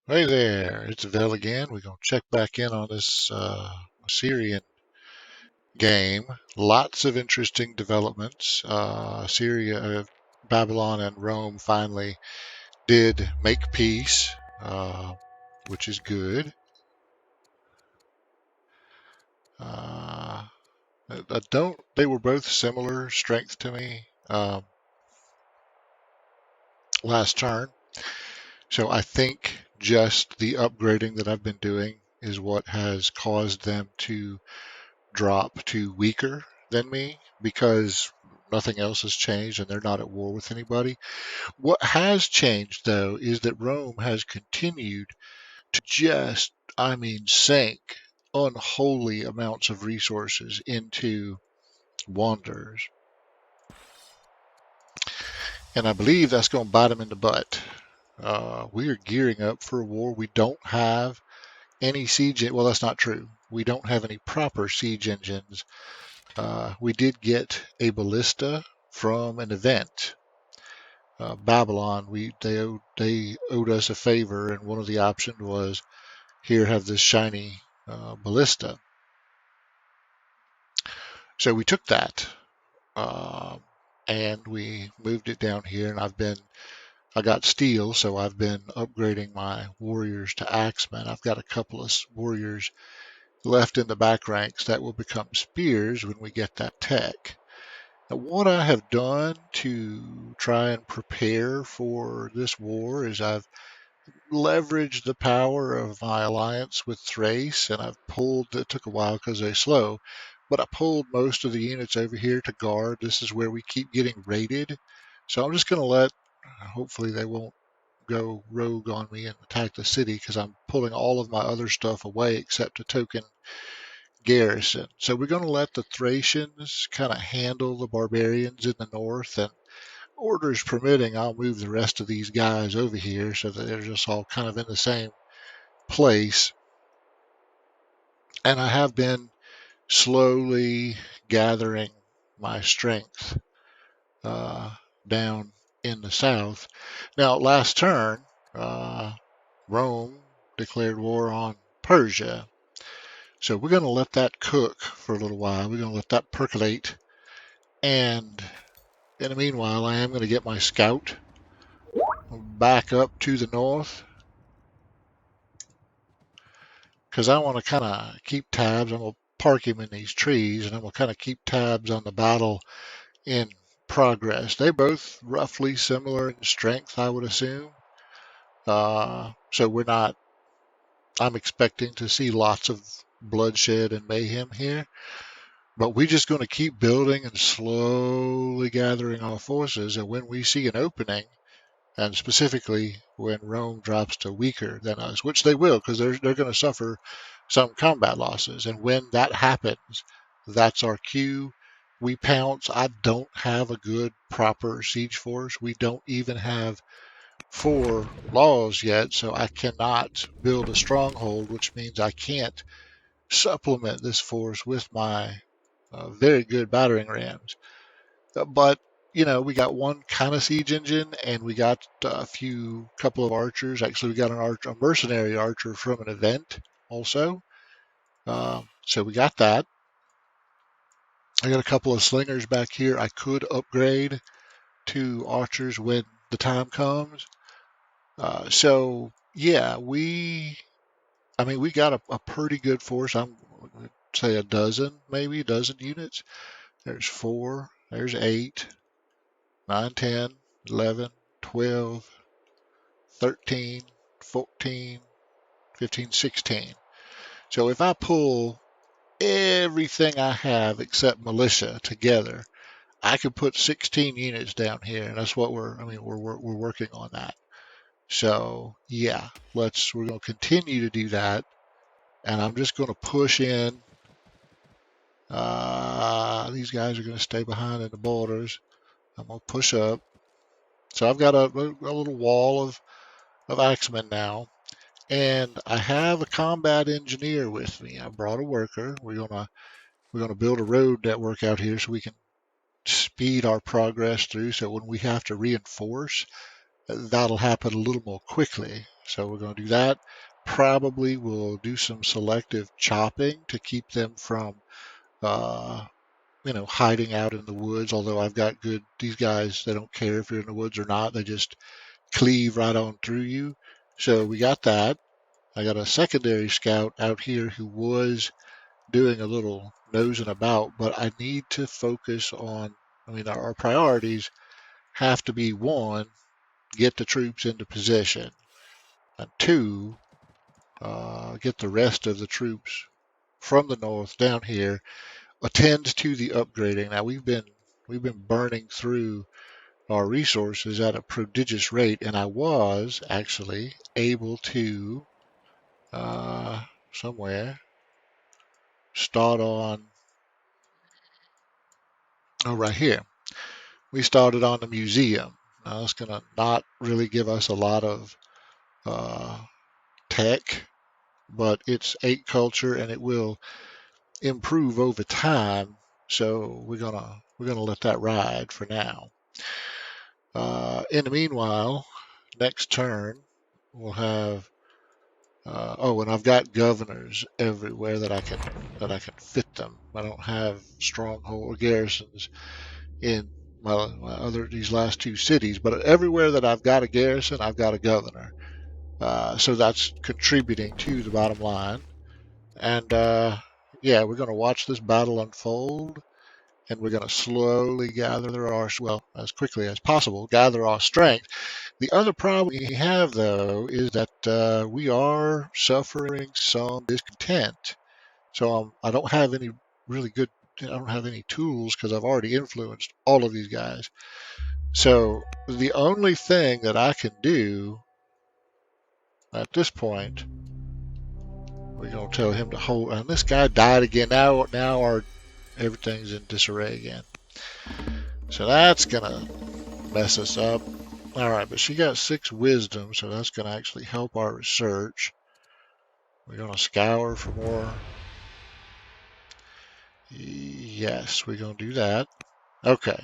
Hey there, it's Vel again. We're going to check back in on this Syrian game. Lots of interesting developments. Babylon, and Rome finally did make peace, which is good. Uh, I don't. They were both similar strength to me last turn, so I think just the upgrading that I've been doing is what has caused them to drop to weaker than me because nothing else has changed and they're not at war with anybody. What has changed, though, is that Rome has continued to just, sink unholy amounts of resources into wanderers. And I believe that's going to bite them in the butt. We are gearing up for a war. We don't have any well, that's not true. We don't have any proper siege engines. We did get a ballista from an event. Babylon, they owed us a favor, and one of the options was here, have this shiny ballista. So we took that, um, and we moved it down here. And I got steel, so I've been upgrading my warriors to axemen. I've got a couple of warriors left in the back ranks that will become spears when we get that tech. Now, what I have done to try and prepare for this war is I've leveraged the power of my alliance with Thrace, and I've pulled, it took a while because they're slow, but I pulled most of the units over here to guard. This is where we keep getting raided. So I'm just going to hopefully they won't go rogue on me and attack the city because I'm pulling all of my other stuff away except a token garrison. So we're going to let the Thracians kind of handle the barbarians in the north, and orders permitting, I'll move the rest of these guys over here so that they're just all kind of in the same place. And I have been slowly gathering my strength uh, down in the south. Now, last turn, uh, Rome declared war on Persia. So we're going to let that cook for a little while. We're going to let that percolate. And in the meanwhile, I am going to get my scout back up to the north because I want to kind of keep tabs. I'm going to park him in these trees, and I'm going to kind of keep tabs on the battle in progress. They both roughly similar in strength, I would assume. So we're not. I'm expecting to see lots of bloodshed and mayhem here, but we're just going to keep building and slowly gathering our forces. And when we see an opening, and specifically when Rome drops to weaker than us, which they will, because they're going to suffer some combat losses. And when that happens, that's our cue. We pounce. I don't have a good, proper siege force. We don't even have 4 laws yet, so I cannot build a stronghold, which means I can't supplement this force with my very good battering rams. But we got one kind of siege engine, and we got couple of archers. Actually, we got a mercenary archer from an event also. So we got that. I got a couple of slingers back here. I could upgrade to archers when the time comes. So yeah, we got a pretty good force. I'm say a dozen, maybe a dozen units. There's 4. There's 8, 9, 10, 11, 12, 13, 14, 15, 16. So if I pull everything I have except militia together, I could put 16 units down here, and that's what we're working on that. So yeah, we're going to continue to do that, and I'm just going to push in. These guys are going to stay behind in the borders. I'm going to push up. So I've got a little wall of axemen now. And I have a combat engineer with me. I brought a worker. We're gonna build a road network out here so we can speed our progress through. So when we have to reinforce, that'll happen a little more quickly. So we're going to do that. Probably we'll do some selective chopping to keep them from, uh, hiding out in the woods. Although I've got these guys, they don't care if you're in the woods or not. They just cleave right on through you. So we got that. I got a secondary scout out here who was doing a little nosing about, but I need to focus on, our priorities have to be one, get the troops into position, and two, get the rest of the troops from the north down here, attend to the upgrading. Now we've been burning through our resources at a prodigious rate, and I was actually able to somewhere start on, right here. We started on the museum. Now it's going to not really give us a lot of uh, tech, but it's 8 culture and it will improve over time. So we're gonna let that ride for now. In the meanwhile, next turn we'll have. And I've got governors everywhere that I can fit them. I don't have stronghold garrisons in my other these last 2 cities, but everywhere that I've got a garrison, I've got a governor. So that's contributing to the bottom line. And yeah, we're going to watch this battle unfold, and we're going to slowly gather as quickly as possible, gather our strength. The other problem we have, though, is that we are suffering some discontent. So I don't have any really good, I don't have any tools because I've already influenced all of these guys. So the only thing that I can do at this point, we're going to tell him to hold. And this guy died again. Now everything's in disarray again. So that's going to mess us up. All right, but she got 6 wisdom, so that's going to actually help our research. We're going to scour for more. Yes, we're going to do that. Okay.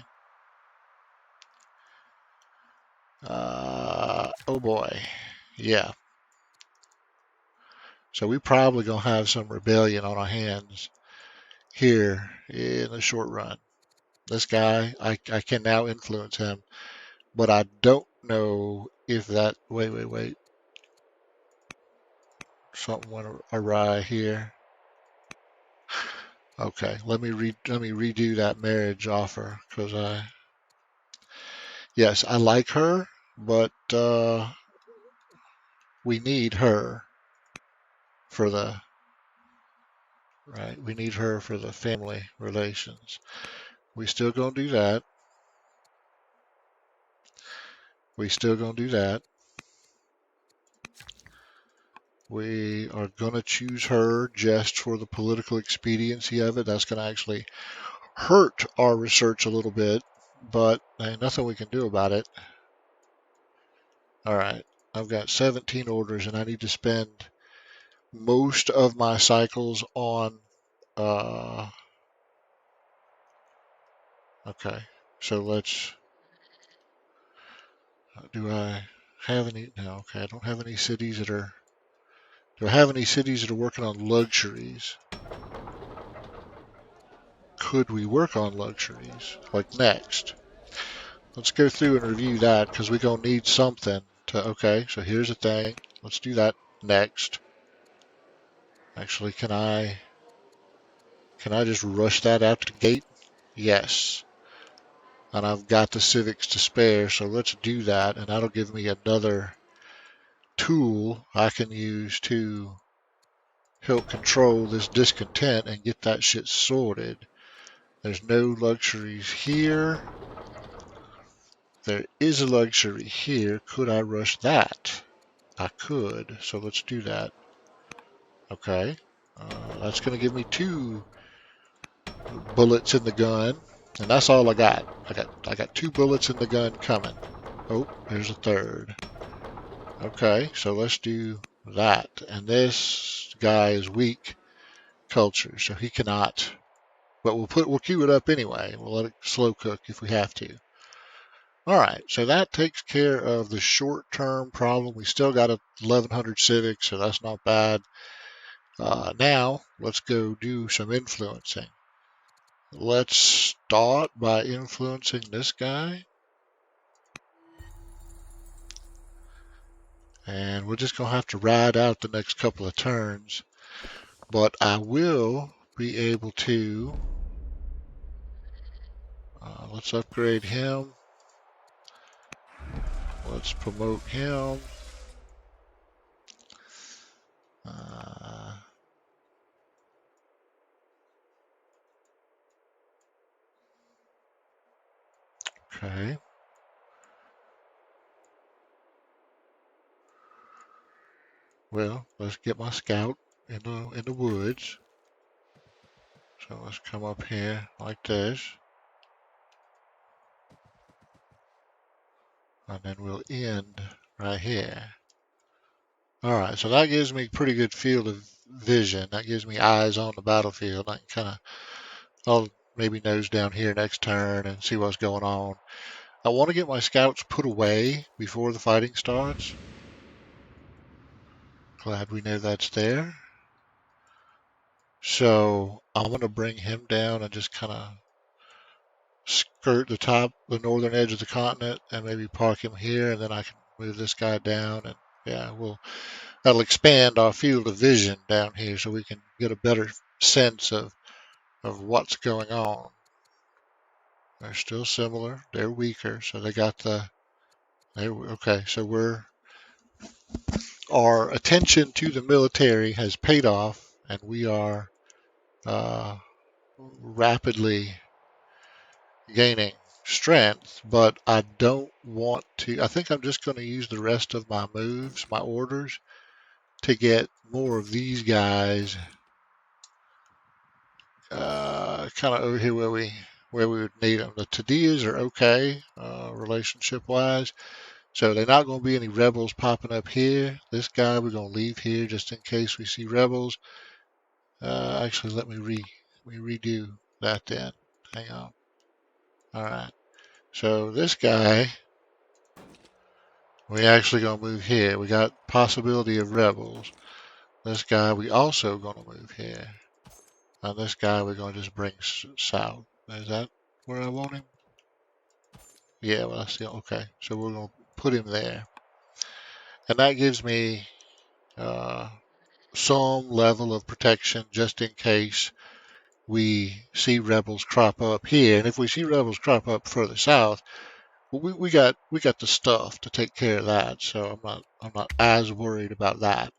Oh boy. Yeah. So we probably going to have some rebellion on our hands here in the short run. This guy, I can now influence him, but I don't know if that. Wait. Something went awry here. Okay, let me redo that marriage offer because yes, I like her, but we need her for the right. We need her for the family relations. We still gonna do that. We still gonna do that. We are gonna choose her just for the political expediency of it. That's gonna actually hurt our research a little bit, but ain't nothing we can do about it. All right, I've got 17 orders, and I need to spend most of my cycles on. Uh, okay, so let's. Do I have any? No, okay, I don't have any cities that are. Do I have any cities that are working on luxuries? Could we work on luxuries? Like next. Let's go through and review that because we're going to need something to. Okay, so here's the thing. Let's do that next. Actually, can I just rush that out the gate? Yes. And I've got the civics to spare, so let's do that. And that'll give me another tool I can use to help control this discontent and get that shit sorted. There's no luxuries here. There is a luxury here. Could I rush that? I could, so let's do that. Okay. That's going to give me 2 bullets in the gun, and that's all I got. I got 2 bullets in the gun coming. Oh, there's a third. Okay, so let's do that. And this guy is weak culture, so he cannot. But we'll queue it up anyway. We'll let it slow cook if we have to. All right, so that takes care of the short-term problem. We still got 1,100 civics, so that's not bad. Now, let's go do some influencing. Let's start by influencing this guy. And we're just going to have to ride out the next couple of turns. But I will be able to, let's upgrade him. Let's promote him. Uh, okay. Well, let's get my scout in the woods. So let's come up here like this. And then we'll end right here. All right, so that gives me pretty good field of vision. That gives me eyes on the battlefield. I can kind of, I'll maybe nose down here next turn and see what's going on. I want to get my scouts put away before the fighting starts. Glad we know that's there. So I'm going to bring him down and just kind of skirt the northern edge of the continent and maybe park him here, and then I can move this guy down, and yeah, that'll expand our field of vision down here so we can get a better sense of what's going on. They're still similar. They're weaker, so they got okay, so our attention to the military has paid off, and we are uh, rapidly gaining strength, but I don't want to. I think I'm just going to use the rest of my moves, my orders, to get more of these guys kind of over here where we would need them. The Tadias are okay relationship wise, so they're not going to be any rebels popping up here. This guy we're going to leave here just in case we see rebels. Actually, let me redo that then. Hang on. All right. So this guy, we actually gonna move here. We got possibility of rebels. This guy, we also gonna move here. And this guy, we're gonna just bring south. Is that where I want him? Yeah, well, that's the, okay. So we're gonna put him there. And that gives me uh, some level of protection just in case we see rebels crop up here. And if we see rebels crop up further south, well, we got the stuff to take care of that. So I'm not as worried about that.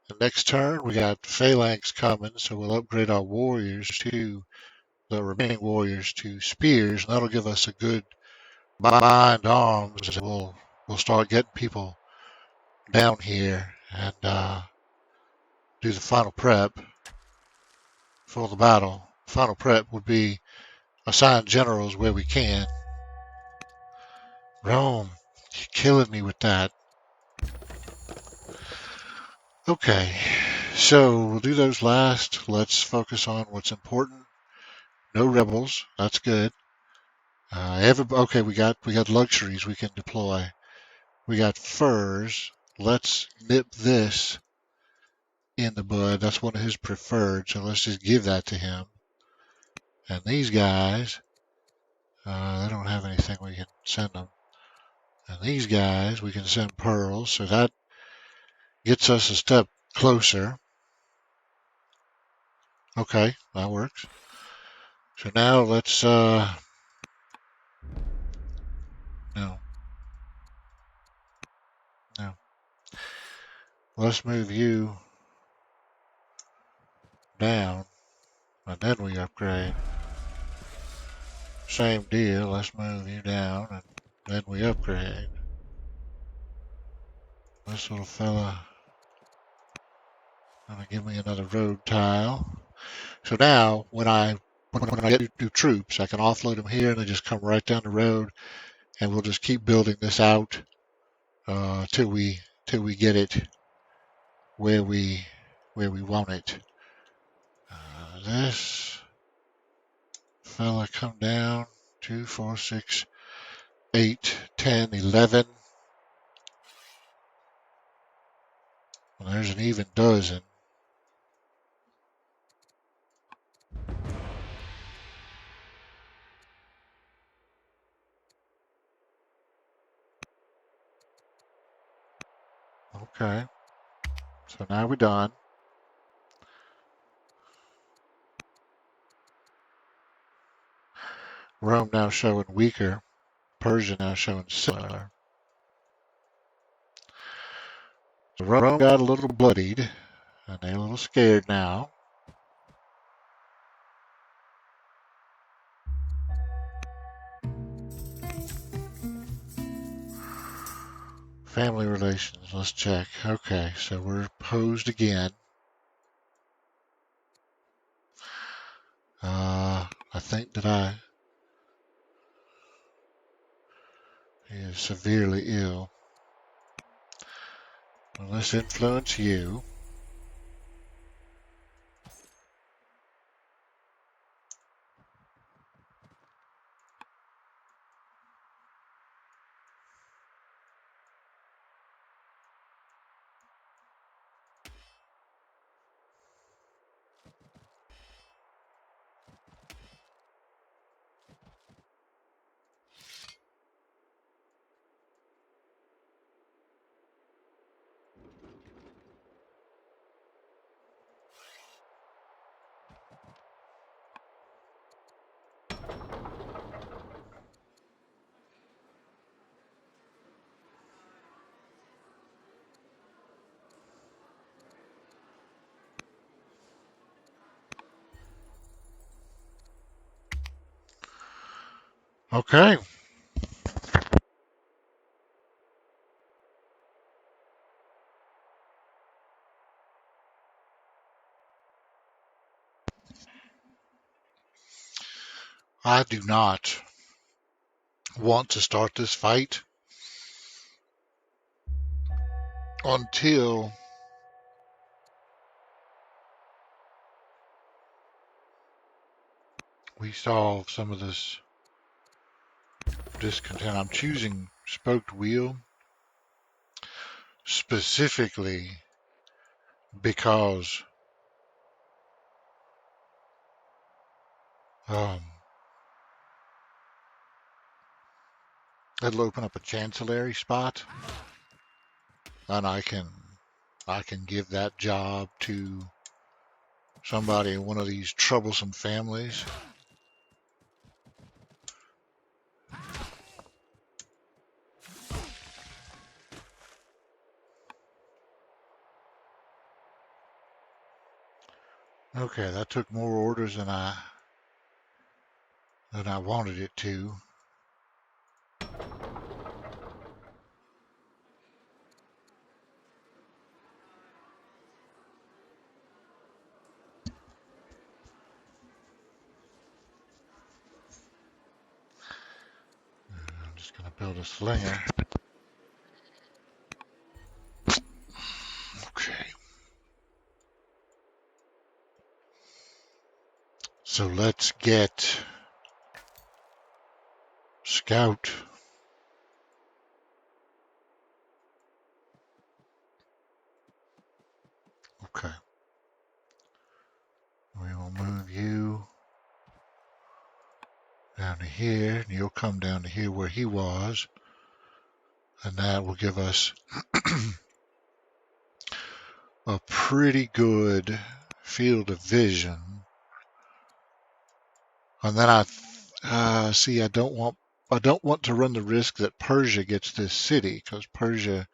The next turn we got phalanx coming, so we'll upgrade our warriors to the remaining warriors to spears, and that'll give us a good bind arms. And we'll start getting people down here and do the final prep for the battle. Final prep would be assign generals where we can. Rome, you're killing me with that. Okay, so we'll do those last. Let's focus on what's important. No rebels. That's good. Okay, we got luxuries we can deploy. We got furs. Let's nip this in the bud. That's one of his preferred, so let's just give that to him. And these guys, they don't have anything we can send them. And these guys, we can send pearls, so that gets us a step closer. Okay, that works. So now let's no, no. Let's move you down, and then we upgrade. Same deal, let's move you down, and then we upgrade. This little fella gonna give me another road tile. So now, when I get new troops, I can offload them here, and they just come right down the road, and we'll just keep building this out till we get it where we want it. This fella come down 2, 4, 6, 8, 10, 11. Well, there's an even dozen. Okay, so now we're done. Rome now showing weaker. Persia now showing similar. So Rome got a little bloodied, and they're a little scared now. Family relations, let's check. Okay, so we're opposed again. I think that he is severely ill. Well, let's influence you. Okay. I do not want to start this fight until we solve some of this discontent. I'm choosing spoked wheel specifically because um, it'll open up a chancellery spot, and I can give that job to somebody in one of these troublesome families. Okay, that took more orders than I wanted it to. I'm just gonna build a slinger. Okay. So let's get Scout. Okay. We will move you down to here, and you'll come down to here where he was, and that will give us a pretty good field of vision. And then see. I don't want to run the risk that Persia gets this city, because Persia,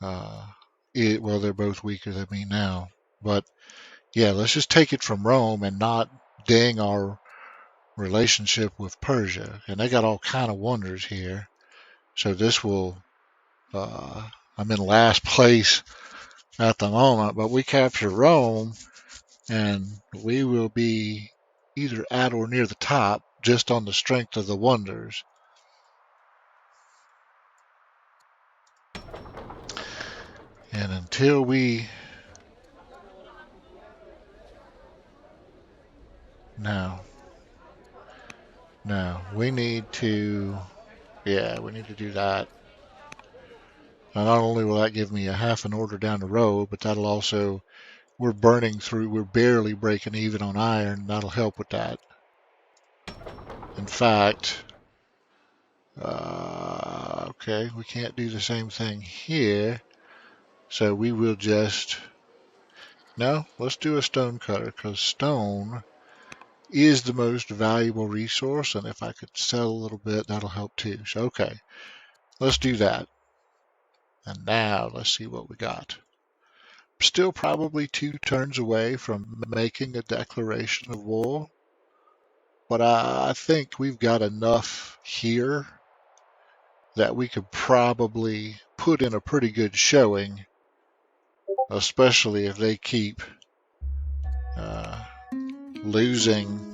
well, they're both weaker than me now. But yeah, let's just take it from Rome and not ding our relationship with Persia. And they got all kind of wonders here. So this will, I'm in last place at the moment, but we capture Rome and we will be either at or near the top just on the strength of the wonders. And until we no, we need to Yeah, we need to do that. Now, not only will that give me a half an order down the road, but that'll also, we're burning through, we're barely breaking even on iron. That'll help with that. In fact, okay, we can't do the same thing here. So we will just, no, let's do a stone cutter because stone is the most valuable resource. And if I could sell a little bit, that'll help too. So, okay, let's do that. And now let's see what we got. Still probably 2 turns away from making a declaration of war, but I think we've got enough here that we could probably put in a pretty good showing, especially if they keep uh, losing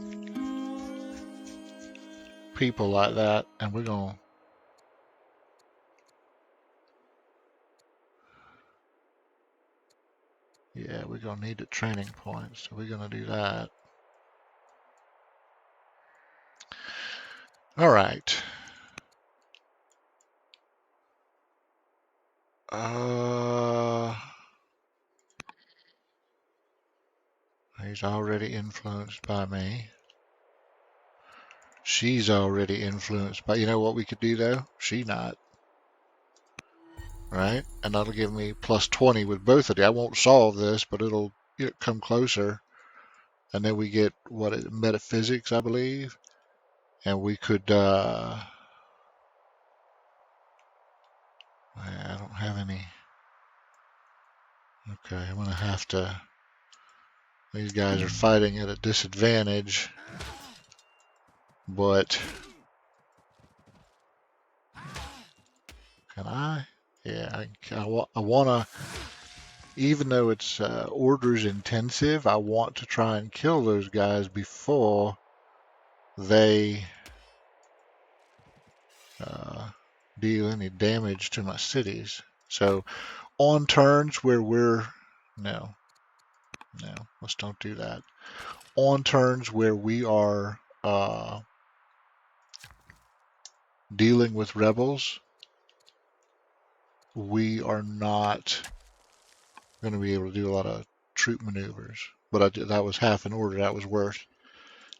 people like that. And we're going to, yeah, we're going to need the training points, so we're going to do that. All right. He's already influenced by me. She's already influenced by, you know what we could do though? She not, right? And that'll give me plus 20 with both of you. I won't solve this, but it'll come closer. And then we get what is metaphysics, I believe. And we could, I don't have any. Okay, I'm going to have to, these guys are fighting at a disadvantage, but can I? Yeah, I want to, even though it's orders intensive, I want to try and kill those guys before they uh, deal any damage to my cities. So on turns where we're, no, no, let's don't do that. On turns where we are dealing with rebels, we are not going to be able to do a lot of troop maneuvers. But that was half an order. That was worth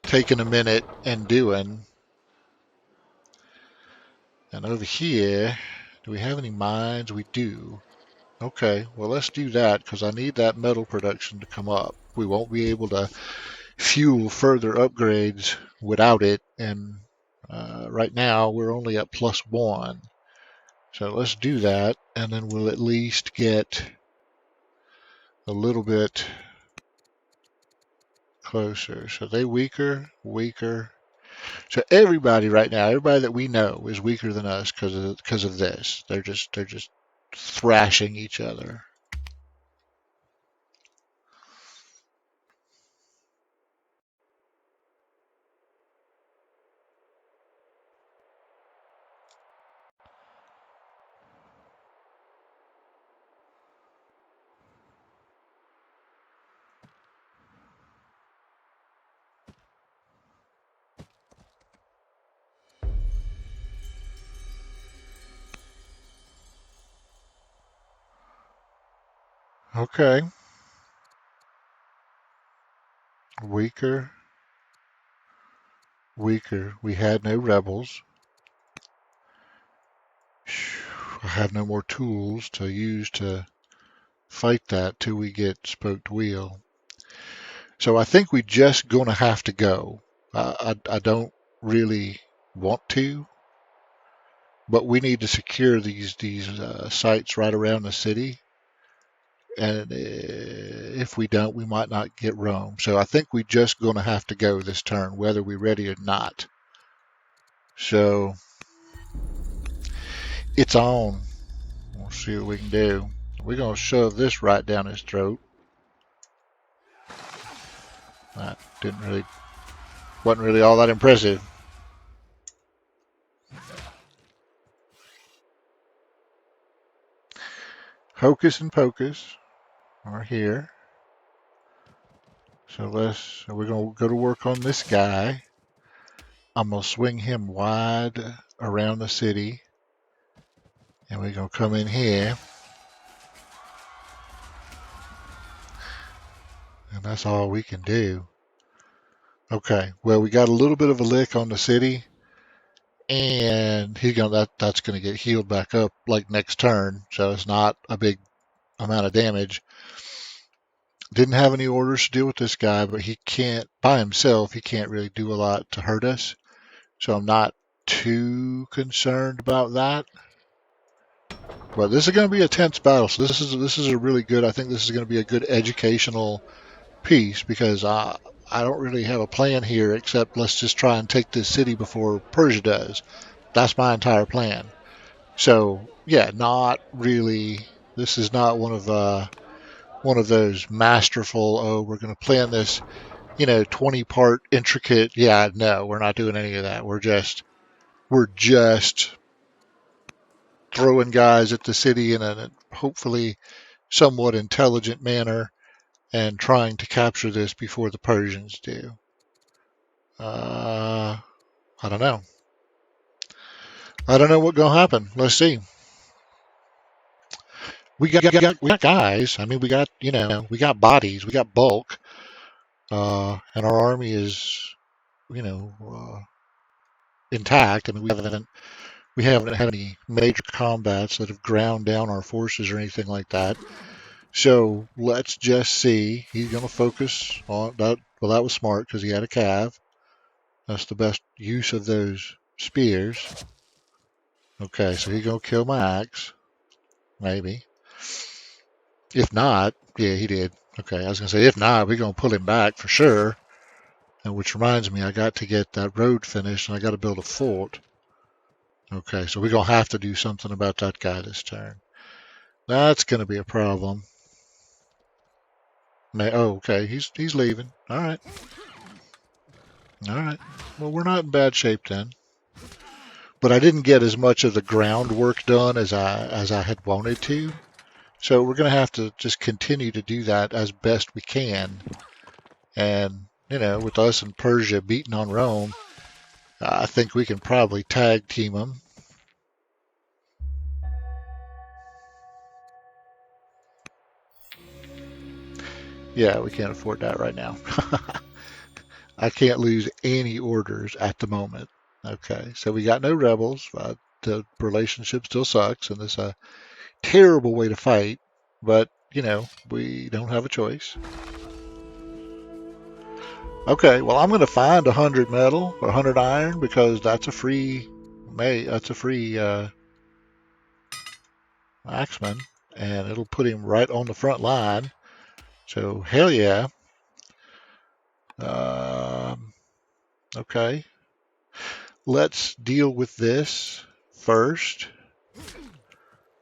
taking a minute and doing. And over here, do we have any mines? We do. Okay, well, let's do that because I need that metal production to come up. We won't be able to fuel further upgrades without it. And right now, we're only at +1. So let's do that, and then we'll at least get a little bit closer. So they weaker, weaker. So everybody right now, everybody that we know is weaker than us because of this. They're just thrashing each other. Okay. Weaker, weaker. We had no rebels. I have no more tools to use to fight that till we get spoked wheel. So I think we just gonna have to go. I don't really want to, but we need to secure these sites right around the city. And if we don't, we might not get Rome. So I think we just gonna have to go this turn, whether we're ready or not. So it's on. We'll see what we can do. We're gonna shove this right down his throat. That wasn't really all that impressive. Hocus and Pocus are here. So we're gonna go to work on this guy. I'm going to swing him wide around the city. And we're going to come in here. And that's all we can do. Okay, well, we got a little bit of a lick on the city. And that's going to get healed back up like next turn. So it's not a big amount of damage. Didn't have any orders to deal with this guy, but he can't, by himself, he can't really do a lot to hurt us. So I'm not too concerned about that. But this is going to be a tense battle. So this is a really good, I think this is going to be a good educational piece because I don't really have a plan here except let's just try and take this city before Persia does. That's my entire plan. So yeah, not really. This is not one of those masterful. Oh, we're going to plan this, 20-part intricate. Yeah, no, we're not doing any of that. We're just throwing guys at the city in a hopefully somewhat intelligent manner and trying to capture this before the Persians do. I don't know. I don't know what's going to happen. Let's see. We got guys. I mean, we got bodies. We got bulk. And our army is, intact. I mean, we haven't had any major combats that have ground down our forces or anything like that. So let's just see. He's going to focus on that. Well, that was smart because he had a cav. That's the best use of those spears. Okay, so he's going to kill my axe. Maybe. If not, yeah, he did. Okay, I was going to say, if not, we're going to pull him back for sure. And which reminds me, I got to get that road finished and I got to build a fort. Okay, so we're going to have to do something about that guy this turn. That's going to be a problem. Oh, okay, he's leaving. All right. All right. Well, we're not in bad shape then. But I didn't get as much of the groundwork done as I had wanted to. So we're going to have to just continue to do that as best we can. And, with us and Persia beating on Rome, I think we can probably tag team them. Yeah, we can't afford that right now. I can't lose any orders at the moment. Okay, so we got no rebels. The relationship still sucks, and it's a terrible way to fight. But, we don't have a choice. Okay, well, I'm going to find 100 metal or 100 iron because that's a free axeman, and it'll put him right on the front line. So hell yeah. Um, okay, let's deal with this first.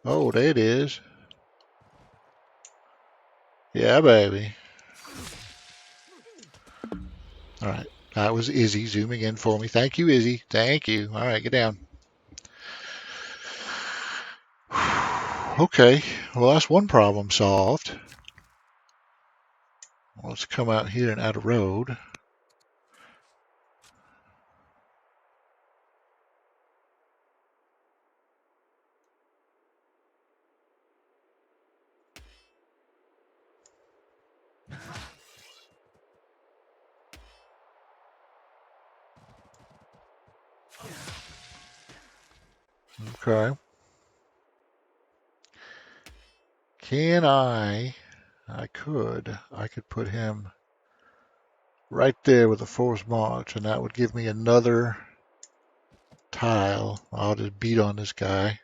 Oh, there it is. Yeah, baby. All right, that was Izzy zooming in for me. Thank you, Izzy. Thank you. All right, get down. Okay, well, that's one problem solved. Let's come out here and add a road. Okay. Can I could put him right there with a forced march, and that would give me another tile. I'll just beat on this guy.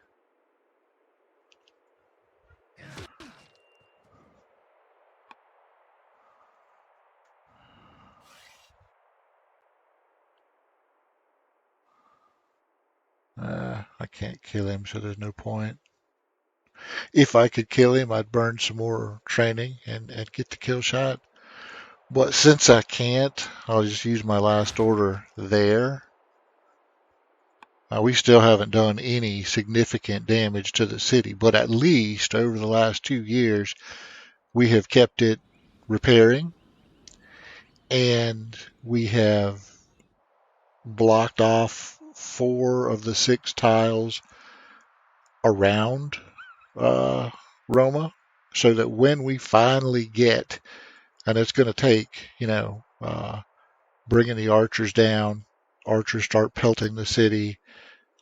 I can't kill him, so there's no point. If I could kill him, I'd burn some more training and get the kill shot. But since I can't, I'll just use my last order there. We still haven't done any significant damage to the city, but at least over the last 2 years, we have kept it repairing, and we have blocked off 4 of the 6 tiles around uh, Roma, so that when we finally get, and it's going to take, bringing the archers down, archers start pelting the city.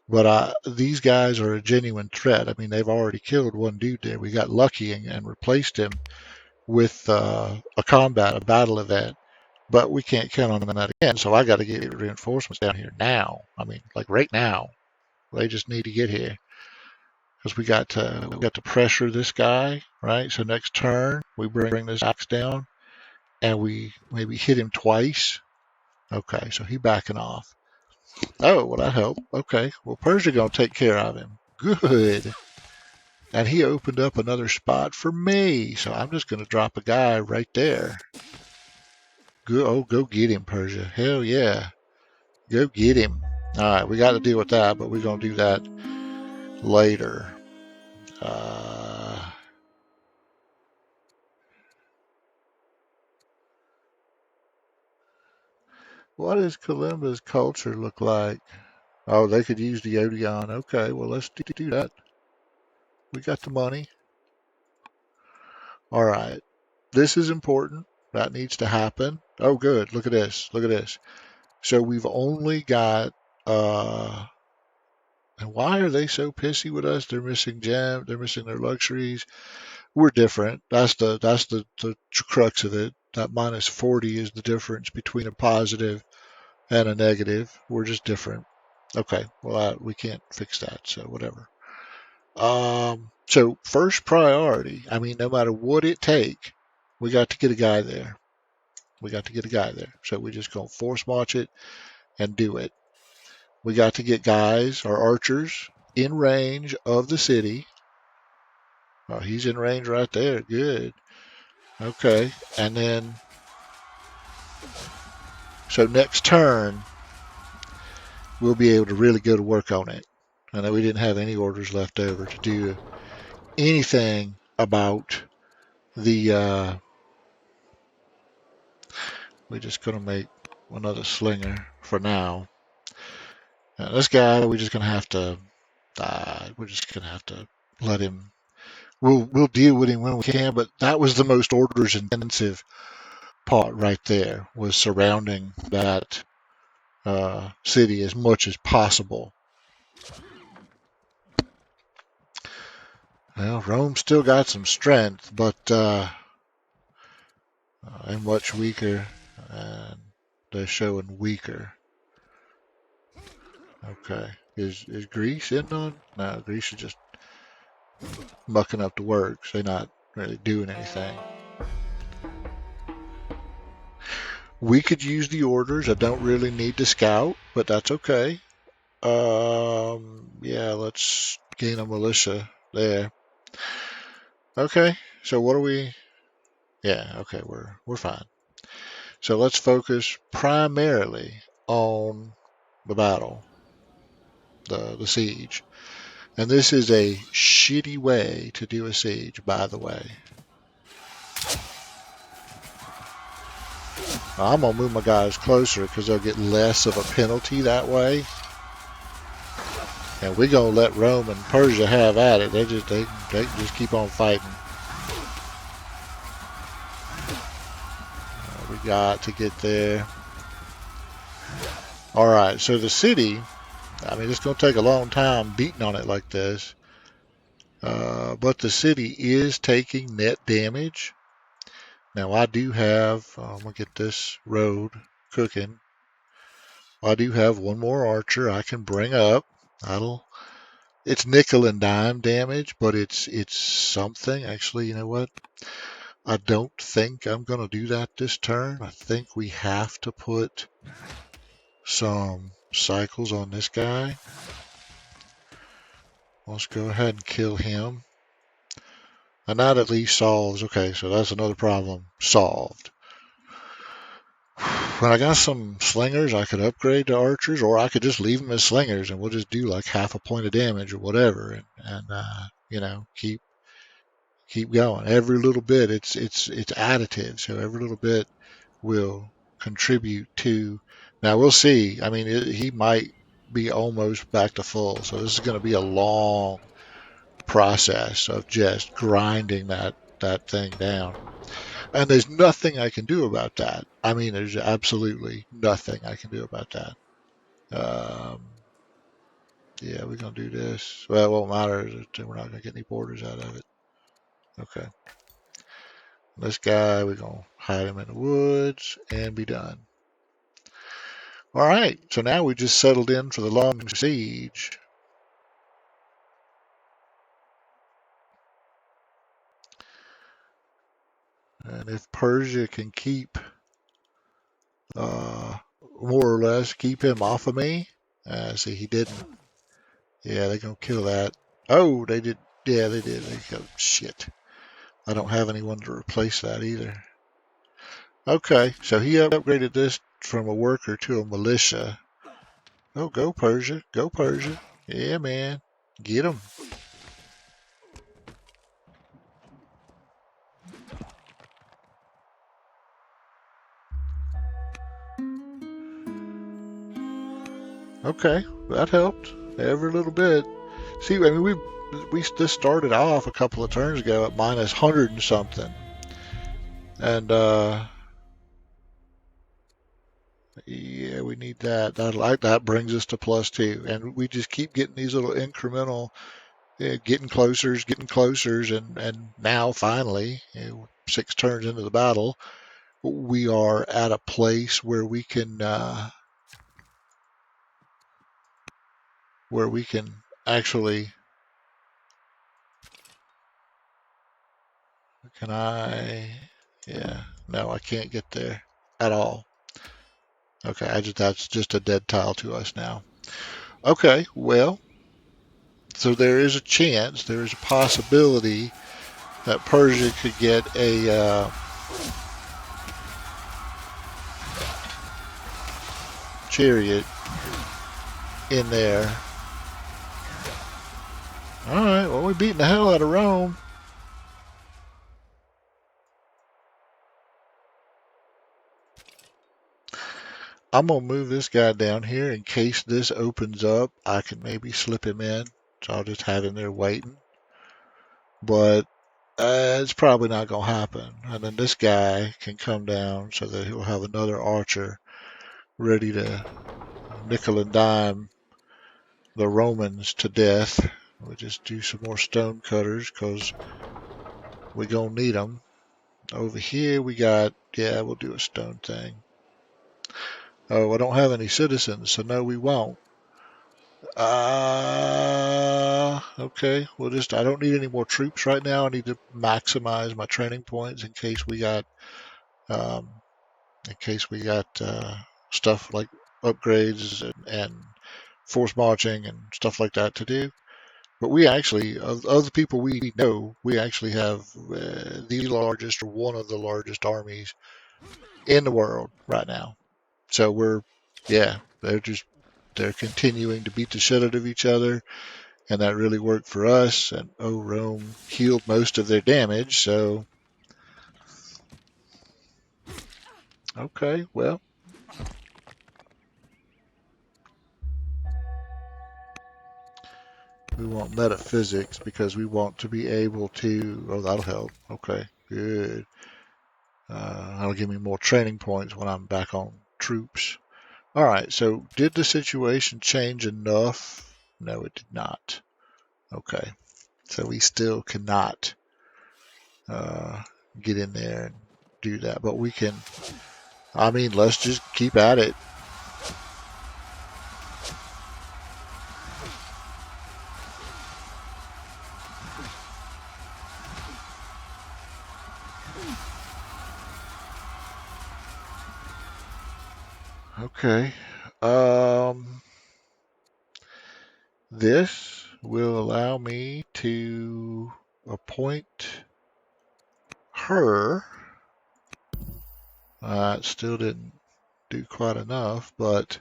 But these guys are a genuine threat. I mean, they've already killed one dude there. We got lucky and replaced him with a battle event. But we can't count on that again. So I got to get reinforcements down here now. I mean, like right now. They just need to get here because we got to pressure this guy, right? So next turn we bring this axe down and we maybe hit him twice. Okay, so he backing off. Oh, well that helped. Okay, well Persia gonna take care of him. Good. And he opened up another spot for me, so I'm just gonna drop a guy right there. Go, oh, go get him, Persia. Hell yeah, go get him. All right, we got to deal with that, but we're gonna do that later. Uh, what does Kalimba's culture look like? Oh, they could use the Odeon. Okay, well, let's do that. We got the money. All right. This is important. That needs to happen. Oh, good. Look at this. Look at this. So we've only got, and why are they so pissy with us? They're missing gem. They're missing their luxuries. We're different. That's the crux of it. That -40 is the difference between a positive and a negative. We're just different. Okay. Well, we can't fix that. So whatever. So first priority, I mean, no matter what it take, we got to get a guy there. We got to get a guy there. So we just gonna force march it and do it. We got to get guys, our archers, in range of the city. Oh, he's in range right there. Good. Okay. And then, so next turn, we'll be able to really go to work on it. I know we didn't have any orders left over to do anything about the we're just going to make another slinger for now. Now, this guy, we're just going to have to we're just going to have to let him. We'll deal with him when we can, but that was the most orders intensive part right there, was surrounding that city as much as possible. Well, Rome still got some strength, but and much weaker, and they're showing weaker. Okay, is Greece in on? No, Greece is just mucking up the works. They're not really doing anything. We could use the orders. I don't really need to scout, but that's okay. Yeah, let's gain a militia there. Okay, so what are we? Yeah, okay, we're fine. So let's focus primarily on the battle, the siege. And this is a shitty way to do a siege, by the way. Now, I'm gonna move my guys closer because they'll get less of a penalty that way. And we're gonna let Rome and Persia have at it. They just keep on fighting. We got to get there. All right, so the city. I mean, it's gonna take a long time beating on it like this. But the city is taking net damage. Now I do have. I'm gonna get this road cooking. I do have one more archer I can bring up. That'll. It's nickel and dime damage, but it's something. Actually, you know what? I don't think I'm going to do that this turn. I think we have to put some cycles on this guy. Let's go ahead and kill him. And that at least solves. Okay, so that's another problem solved. When I got some slingers, I could upgrade to archers, or I could just leave them as slingers, and we'll just do like half a point of damage or whatever, and keep going. Every little bit, it's additive, so every little bit will contribute to Now we'll see. I mean, he might be almost back to full. So this is going to be a long process of just grinding that thing down. And there's nothing I can do about that. I mean, there's absolutely nothing I can do about that. Um, yeah, we're gonna do this. Well, it won't matter. We're not gonna get any borders out of it. Okay. This guy, we're gonna hide him in the woods and be done. All right. So now we just settled in for the long siege. And if Persia can keep, uh, more or less, keep him off of me. See, he didn't. Yeah, they're gonna kill that. Oh, they did. Yeah, they did. They go, shit. I don't have anyone to replace that either. Okay, so he upgraded this from a worker to a militia. Oh, go Persia. Go Persia. Yeah, man. Get him. Okay, that helped. Every little bit. See, I mean, we just started off a couple of turns ago at minus 100 and something. And, yeah, we need that. That brings us to +2. And we just keep getting these little incremental, getting closers, and now finally, 6 turns into the battle, we are at a place where we can actually. Can I? Yeah, no, I can't get there at all. Okay, that's just a dead tile to us now. Okay, well, so there is a chance, there is a possibility that Persia could get a chariot in there. All right, well, we're beating the hell out of Rome. I'm gonna move this guy down here in case this opens up. I can maybe slip him in, so I'll just have him there waiting. But it's probably not gonna happen. And then this guy can come down so that he'll have another archer ready to nickel and dime the Romans to death. We'll just do some more stone cutters because we're gonna need them. Over here we got, yeah, we'll do a stone thing. Oh, I don't have any citizens, so no, we won't. Okay. I don't need any more troops right now. I need to maximize my training points um, in case we got stuff like upgrades and force marching and stuff like that to do. But we actually, of the people we know, we actually have the largest or one of the largest armies in the world right now. So yeah, they're continuing to beat the shit out of each other, and that really worked for us. And Rome healed most of their damage. So okay, well, we want metaphysics because we want to be able to. Oh, that'll help. Okay, good. That'll give me more training points when I'm back on troops. All right, so did the situation change enough? No, it did not. Okay, so we still cannot uh, get in there and do that, but we can. I mean, let's just keep at it. Okay. Um, this will allow me to appoint her. It still didn't do quite enough, but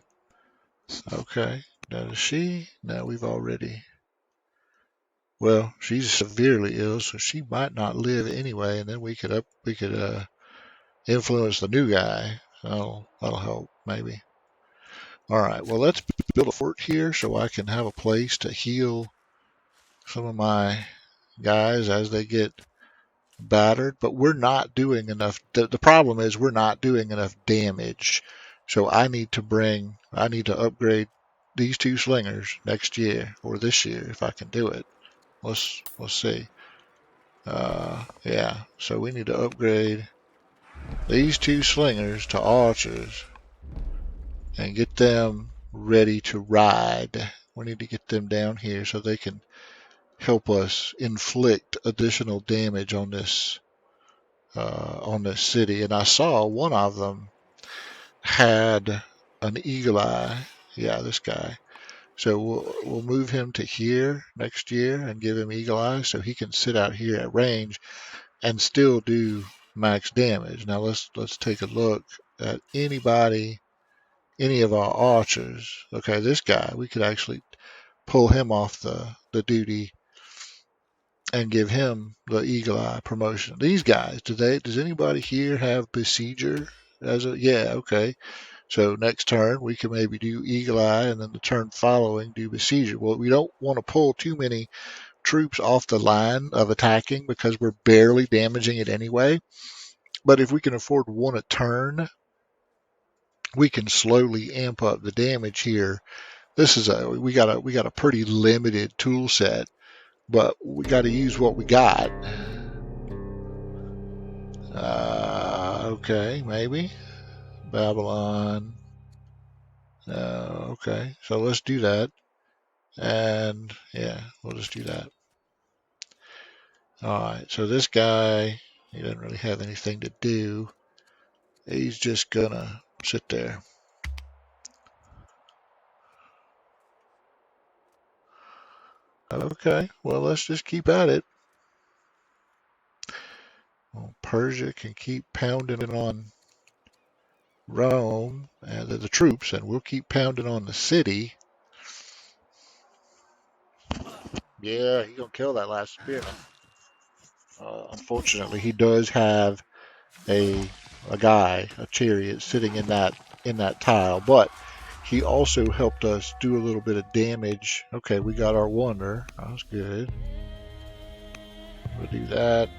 okay. Now is she? No, we've already. Well, she's severely ill, so she might not live anyway. And then we could influence the new guy. That'll help maybe. All right, well, let's build a fort here so I can have a place to heal some of my guys as they get battered. But we're not doing enough. The problem is we're not doing enough damage. So I need to upgrade these two slingers next year or this year if I can do it. Let's see. Yeah, so we need to upgrade these two slingers to archers and get them ready to ride. We need to get them down here so they can help us inflict additional damage on this city. And I saw one of them had an eagle eye. Yeah, this guy. So we'll move him to here next year and give him eagle eye so he can sit out here at range and still do max damage. Now let's take a look at any of our archers. Okay, this guy, we could actually pull him off the duty and give him the eagle eye promotion. These guys, does anybody here have besieger as a yeah, okay. So next turn we can maybe do eagle eye and then the turn following do besieger. Well, we don't want to pull too many troops off the line of attacking because we're barely damaging it anyway. But if we can afford one a turn, we can slowly amp up the damage here. We got a pretty limited tool set, but we got to use what we got. Okay, maybe Babylon. Okay, so let's do that, and yeah, we'll just do that. All right, so this guy, he doesn't really have anything to do. He's just gonna sit there. Okay, well, let's just keep at it. Well, Persia can keep pounding on Rome and the troops, and we'll keep pounding on the city. Yeah, he's gonna kill that last spearman. Unfortunately, he does have a a chariot sitting in that tile, but he also helped us do a little bit of damage. Okay, we got our wonder. That was good. We'll do that.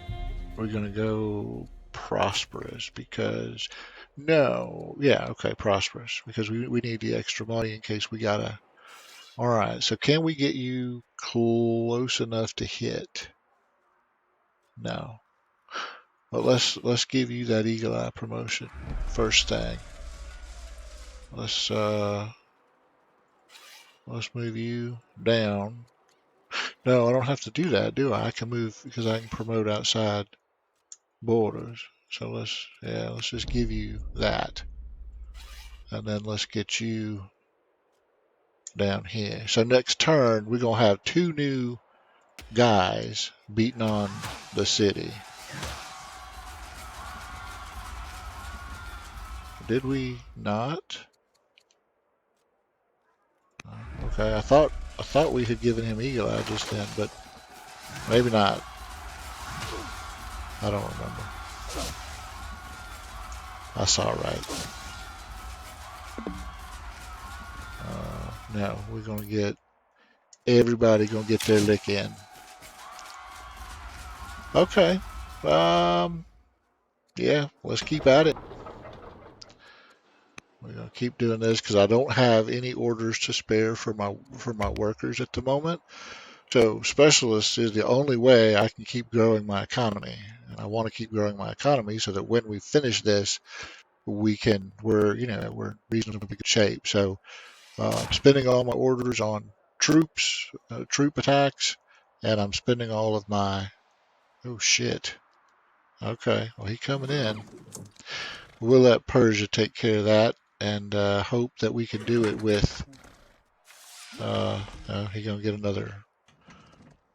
We're gonna go prosperous because no, yeah, okay, prosperous because we need the extra money in case we gotta. All right, so can we get you close enough to hit? No. But let's give you that eagle eye promotion first thing. Let's uh let's move you down. No, I don't have to do that, do I? I can move because I can promote outside borders. So let's just give you that. And then let's get you down here. So next turn we're gonna have two new guys beating on the city. Did we not? Okay, I thought we had given him eagle eye just then, but maybe not. I don't remember. I saw right. No, we're gonna get everybody gonna get their lick in. Okay. Um. Yeah. Let's keep at it. We're gonna keep doing this because I don't have any orders to spare for my workers at the moment. So specialist is the only way I can keep growing my economy, and I want to keep growing my economy so that when we finish this, we're in reasonably good shape. So I'm spending all my orders on troops, troop attacks, and I'm spending all of my. Oh shit. Okay, well he coming in. We'll let Persia take care of that, and hope that we can do it with. He gonna get another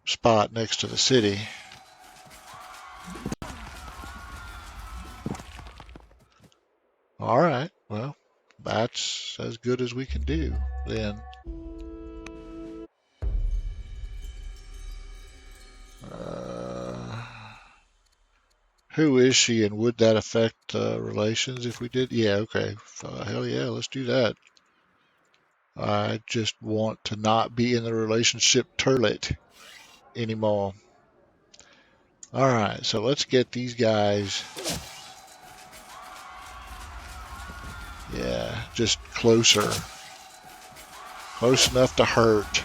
spot next to the city. All right. Well, that's as good as we can do then. Uh, who is she, and would that affect relations if we did? Yeah. Okay. Hell yeah. Let's do that. I just want to not be in the relationship turlet anymore. All right, so let's get these guys, yeah, just closer. Close enough to hurt.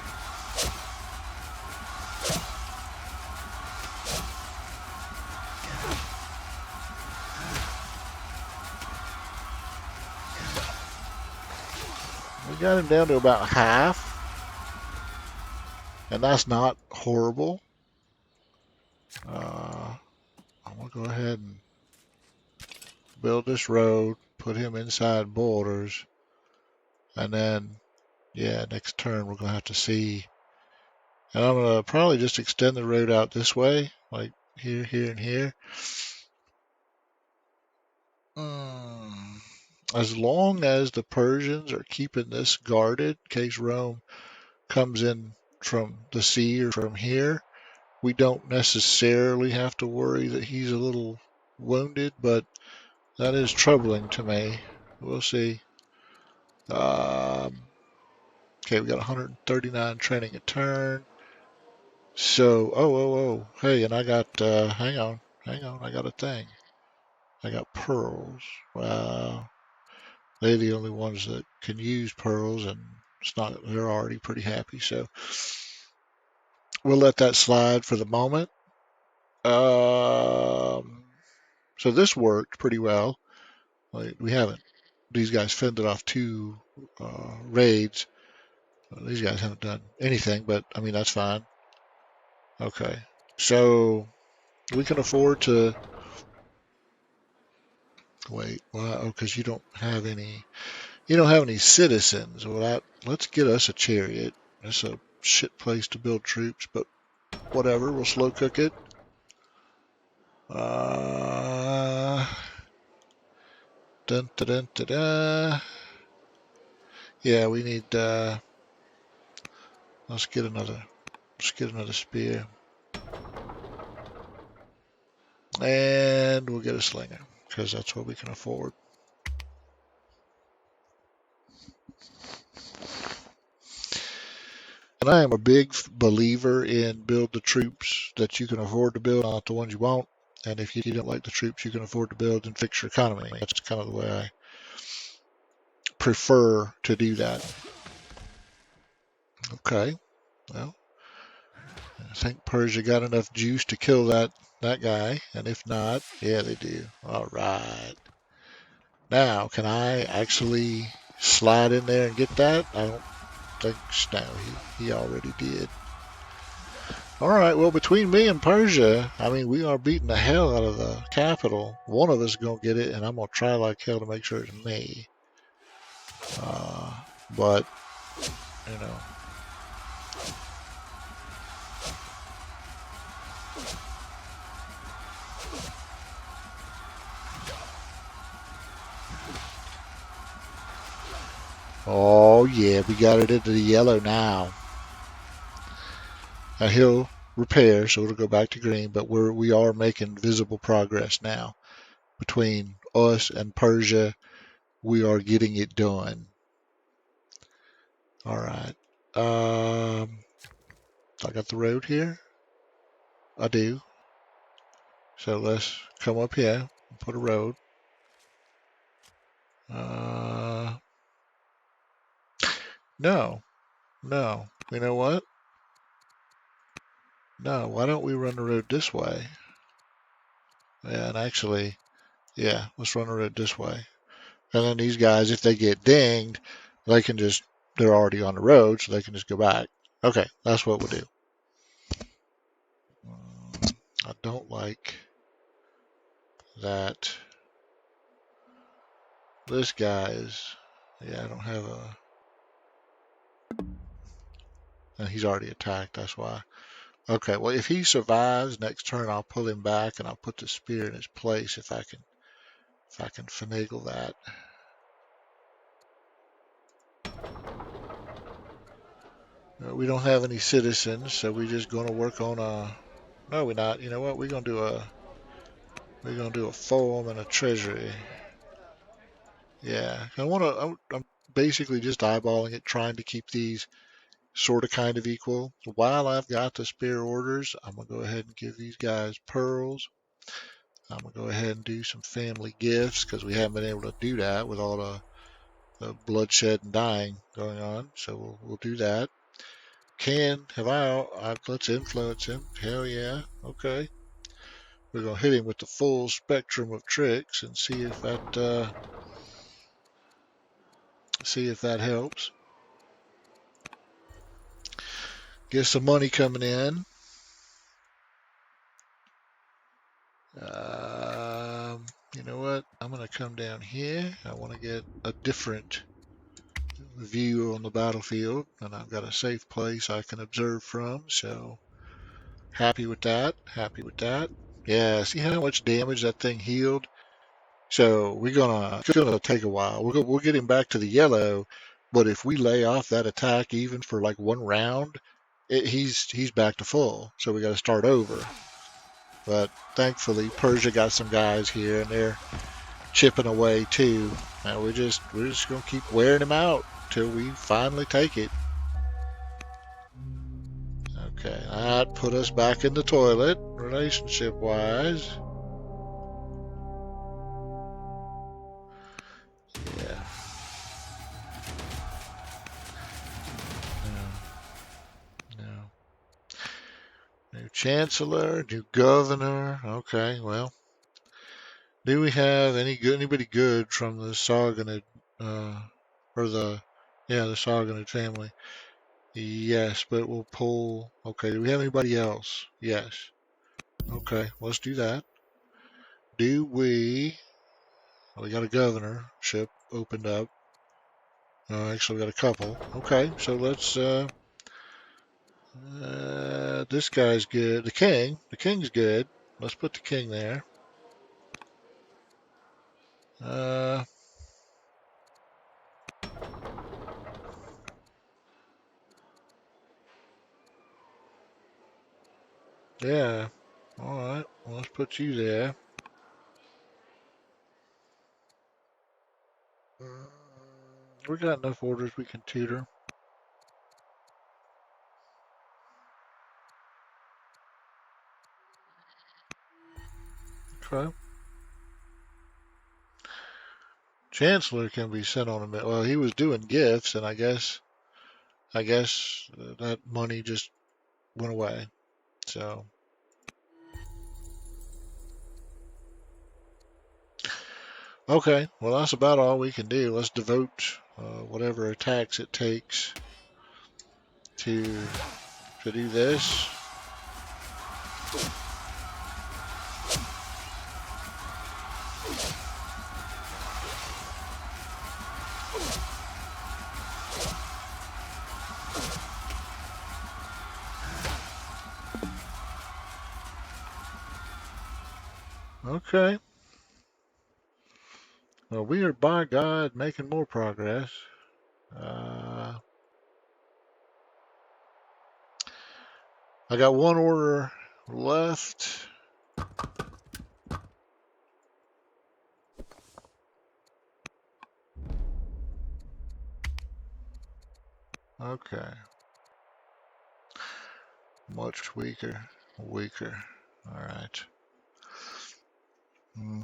We got him down to about half, and that's not horrible. I'm going to go ahead and build this road, put him inside borders, and then, yeah, next turn we're going to have to see. And I'm going to probably just extend the road out this way, like here, here, and here. As long as the Persians are keeping this guarded in case Rome comes in from the sea or from here, we don't necessarily have to worry that he's a little wounded, but that is troubling to me. We'll see. Okay, we got 139 training a turn. So, hey, and I got, hang on, I got a thing. I got pearls. Wow, they're the only ones that can use pearls, and it's not, they're already pretty happy. So we'll let that slide for the moment. Um, so this worked pretty well. Like, we haven't, these guys fended off two raids. These guys haven't done anything, but I mean, that's fine. Okay. So we can afford to wait. Well, because you don't have any citizens. Well, let's get us a chariot. It's a shit place to build troops, but whatever. We'll slow cook it. Uh, dun, dun, dun, dun, dun. Yeah, we need. Let's get another. Let's get another spear, and we'll get a slinger because that's what we can afford. And I am a big believer in build the troops that you can afford to build, not the ones you want. And if you don't like the troops you can afford to build, then fix your economy. That's kind of the way I prefer to do that. Okay, well, I think Persia got enough juice to kill that guy, and if not, yeah, they do. All right. Now, can I actually slide in there and get that? I don't think so. No, he already did. All right, well, between me and Persia, I mean, we are beating the hell out of the capital. One of us is going to get it, and I'm going to try like hell to make sure it's me. But, you know. Oh, yeah, we got it into the yellow now. Now he'll repair, so it'll go back to green, but we are making visible progress now. Between us and Persia, we are getting it done. All right. I got the road here. I do. So let's come up here and put a road. No, no. You know what? No, why don't we run the road this way? Yeah, and actually, yeah, let's run the road this way. And then these guys, if they get dinged, they can just, they're already on the road, so they can just go back. Okay, that's what we'll do. I don't like that this guy is, yeah, I don't have a, and he's already attacked, that's why. Okay, well, if he survives next turn, I'll pull him back and I'll put the spear in his place if I can finagle that. We don't have any citizens, so we're just going to work on a. No, we're not. You know what? We're gonna do a farm and a treasury. Yeah, I want to. basically just eyeballing it, trying to keep these sort of kind of equal. While I've got the spare orders, I'm going to go ahead and give these guys pearls. I'm going to go ahead and do some family gifts because we haven't been able to do that with all the bloodshed and dying going on. So we'll do that. Let's influence him. Hell yeah. Okay. We're going to hit him with the full spectrum of tricks and see if that helps. Get some money coming in. You know what? I'm going to come down here. I want to get a different view on the battlefield, and I've got a safe place I can observe from. So happy with that. Happy with that. Yeah, see how much damage that thing healed? So it's gonna take a while. We'll get him back to the yellow, but if we lay off that attack even for like one round, he's back to full. So we got to start over. But thankfully, Persia got some guys here, and they're chipping away too. And we're just gonna keep wearing him out till we finally take it. Okay, that put us back in the toilet relationship wise. Yeah. No, no. New chancellor, new governor. Okay, well, do we have anybody good from the Sargonid, uh, or the Sargonid family? Yes, but we'll pull. Okay, do we have anybody else? Yes. Okay, let's do that. Do we? Well, we got a governorship opened up. Actually, we got a couple. Okay, so this guy's good. The king's good. Let's put the king there. Uh, yeah. All right. Well, let's put you there. We got enough orders we can tutor. Okay. Chancellor can be sent on a bit. Well, he was doing gifts, and I guess that money just went away. So, okay. Well, that's about all we can do. Let's devote whatever attacks it takes to do this. Okay. Well, we are by God making more progress. Uh, I got one order left. Okay. Much weaker. Weaker. All right. Hmm.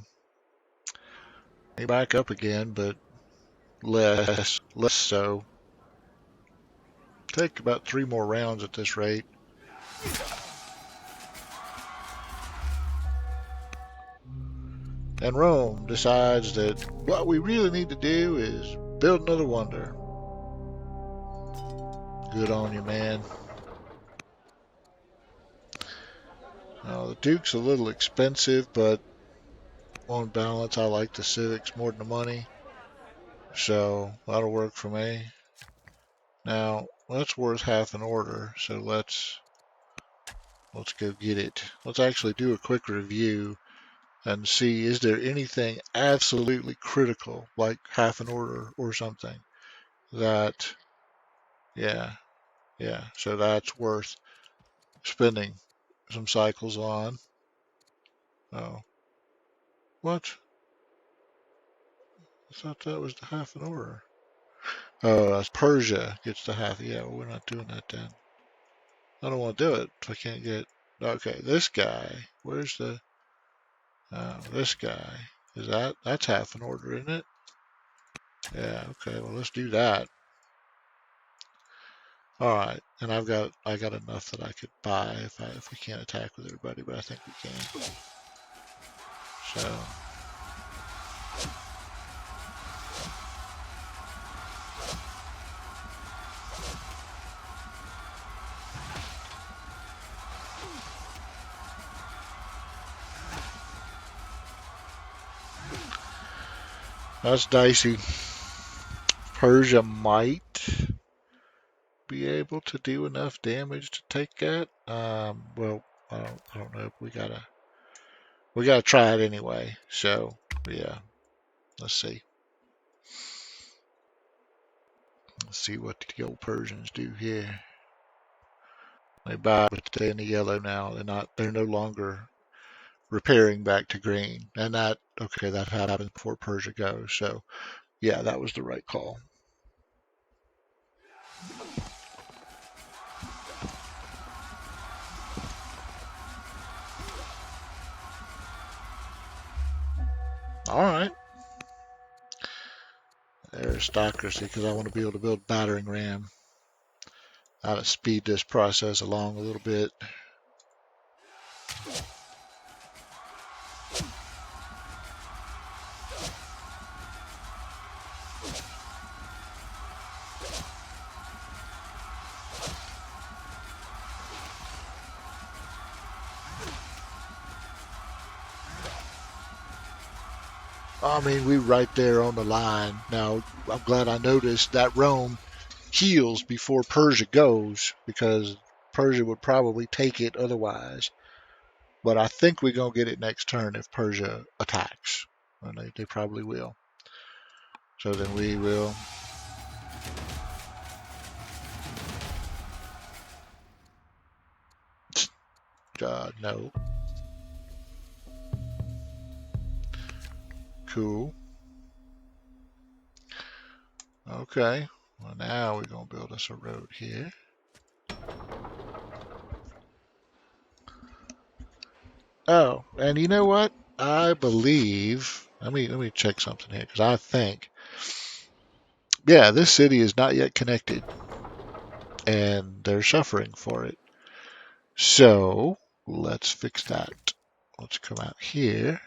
He back up again, but less so. Take about 3 more rounds at this rate. And Rome decides that what we really need to do is build another wonder. Good on you, man. The Duke's a little expensive, but on balance, I like the civics more than the money. So that'll work for me. Now, that's worth half an order, so let's go get it. Let's actually do a quick review and see, is there anything absolutely critical, like half an order or something, that, yeah, yeah, so that's worth spending some cycles on. Oh, what? I thought that was the half an order. Oh, that's Persia gets the half. Yeah, well, we're not doing that then. I don't want to do it if I can't get. Okay, this guy. Where's the? This guy. Is that's half an order, isn't it? Yeah. Okay. Well, let's do that. All right. And I got enough that I could buy if we can't attack with everybody, but I think we can. So that's dicey. Persia might be able to do enough damage to take that. Well, I don't know. We gotta try it anyway. So yeah, let's see. Let's see what the old Persians do here. They buy, but they're in the yellow now. They're not. They're no longer repairing back to green. And that okay, that happened before Persia goes. So yeah, that was the right call. All right. Aristocracy, because I want to be able to build battering ram. How to speed this process along a little bit. I mean, we're right there on the line. Now, I'm glad I noticed that Rome heals before Persia goes, because Persia would probably take it otherwise. But I think we're going to get it next turn if Persia attacks. And they probably will. So then we will. No. Cool. Okay. Well, now we're going to build us a road here. Oh, and you know what? I believe. Let me check something here because I think. Yeah, this city is not yet connected, and they're suffering for it. So let's fix that. Let's come out here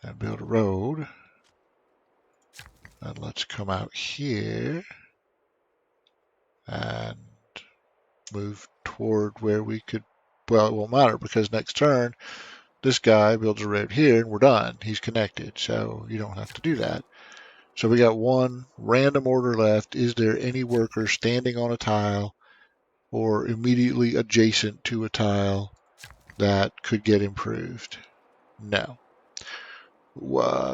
and build a road. And let's come out here and move toward where we could. Well, it won't matter because next turn this guy builds a road here and we're done. He's connected, so you don't have to do that. So we got one random order left. Is there any worker standing on a tile or immediately adjacent to a tile that could get improved? No.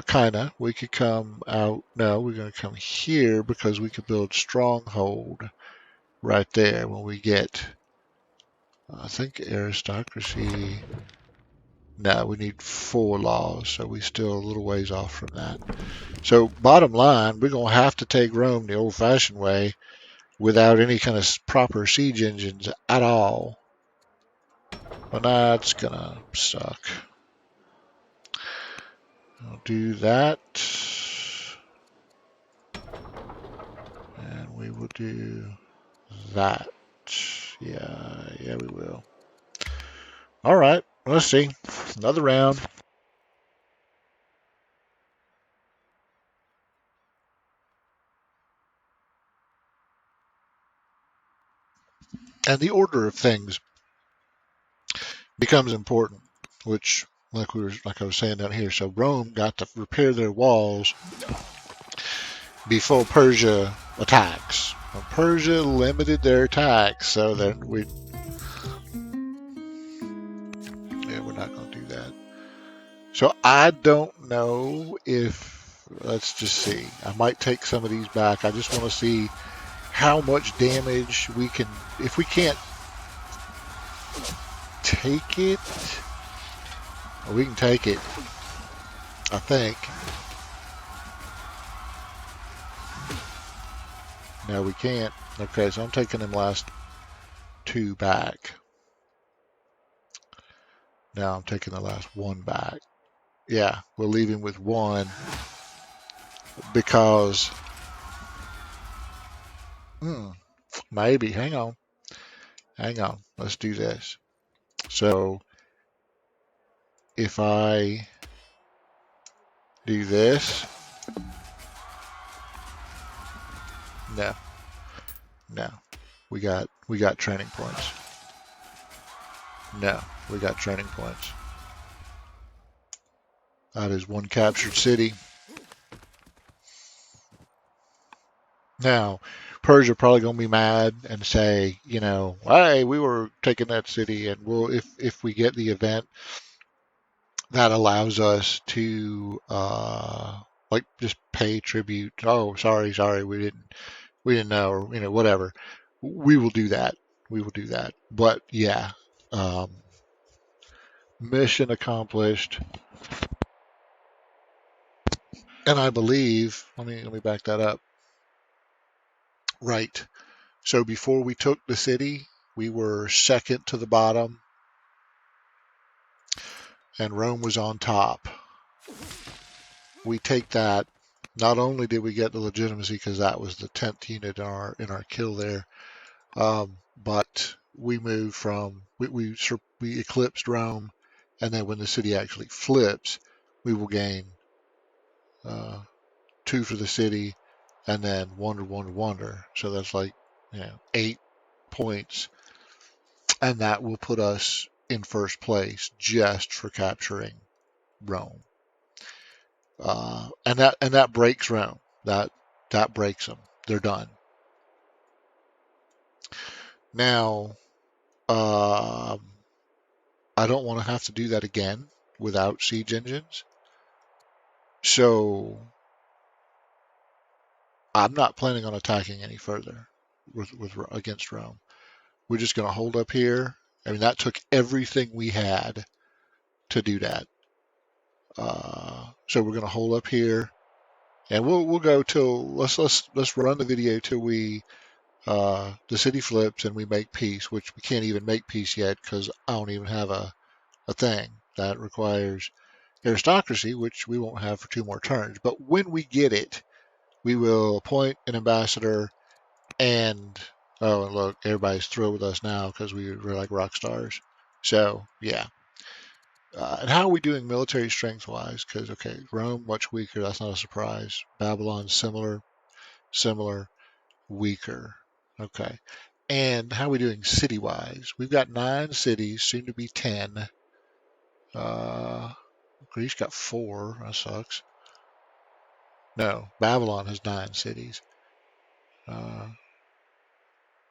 Kinda. We could come out. No, we're going to come here because we could build stronghold right there when we get. I think aristocracy. No, we need 4 laws, so we still a little ways off from that. So bottom line, we're going to have to take Rome the old-fashioned way without any kind of proper siege engines at all. Well, that's going to suck. I'll do that. And we will do that. Yeah, we will. All right, let's see. Another round. And the order of things becomes important, which like I was saying down here. So Rome got to repair their walls before Persia attacks. Well, Persia limited their attacks, so then we're not going to do that. So I don't know if let's just see. I might take some of these back. I just want to see how much damage we can. If we can't take it, well, we can take it. I think. No, we can't. Okay, so I'm taking them last two back. Now I'm taking the last one back. Yeah, we'll leave him with one because hmm, maybe. Hang on. Hang on. Let's do this. So if I do this, no, no, we got training points. No, we got training points. That is one captured city. Now, Persia probably gonna be mad and say, hey, we were taking that city, and we'll if we get the event that allows us to like just pay tribute. Oh, sorry, we didn't know, or whatever. We will do that. We will do that. But yeah, um, mission accomplished. And I believe, let me back that up. Right. So before we took the city, we were second to the bottom, and Rome was on top. We take that. Not only did we get the legitimacy because that was the 10th unit in our kill there, but we moved from we eclipsed Rome, and then when the city actually flips, we will gain uh, two for the city, and then wonder, wonder, wonder. So that's like 8 points, and that will put us in first place just for capturing Rome. And that breaks Rome. That breaks them. They're done. Now, um, I don't want to have to do that again without siege engines. So I'm not planning on attacking any further with against Rome. We're just going to hold up here. I mean, that took everything we had to do that. So we're going to hold up here, and we'll go till let's run the video till we the city flips and we make peace, which we can't even make peace yet because I don't even have a thing that requires aristocracy, which we won't have for 2 more turns. But when we get it, we will appoint an ambassador. And oh, and look, everybody's thrilled with us now because we're like rock stars. So yeah. And how are we doing military strength wise? Because okay, Rome much weaker. That's not a surprise. Babylon similar, weaker. Okay. And how are we doing city wise? We've got 9 cities, soon to be 10. Uh, Greece got 4. That sucks. No, Babylon has 9 cities. Uh,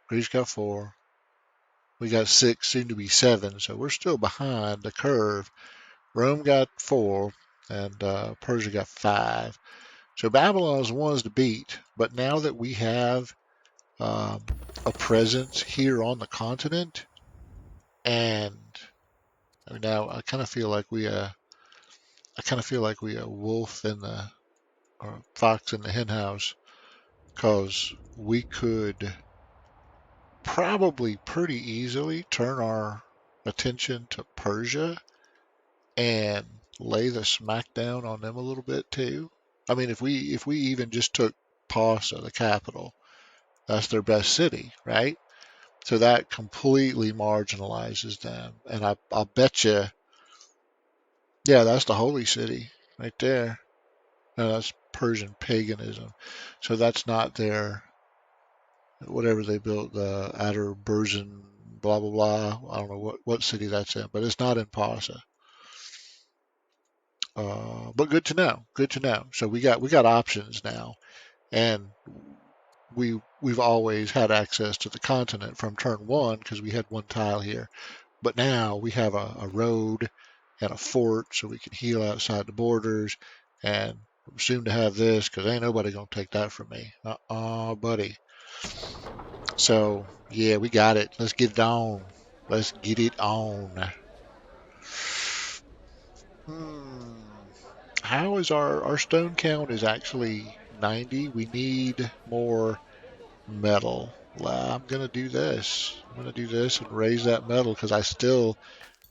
Greece got 4. We got 6, soon to be 7. So we're still behind the curve. Rome got 4, and Persia got 5. So Babylon is the ones to beat. But now that we have um, a presence here on the continent, and I mean, now I kind of feel like we a wolf in the or fox in the henhouse, because we could probably pretty easily turn our attention to Persia and lay the smackdown on them a little bit too. I mean, if we even just took Pasa, the capital, that's their best city, right? So that completely marginalizes them, and I'll bet you, yeah, that's the holy city right there. No, that's Persian paganism. So that's not their whatever they built, the Aderburzen, blah blah blah. I don't know what city that's in, but it's not in Pasa. But good to know. Good to know. So we got options now, and we've always had access to the continent from turn one because we had one tile here. But now we have a road and a fort, so we can heal outside the borders, and soon to have this because ain't nobody gonna take that from me. Buddy. So yeah, we got it. Let's get it on. Let's get it on. Hmm. How is our stone count is actually 90. We need more. metal. I'm going to do this. I'm going to do this and raise that metal because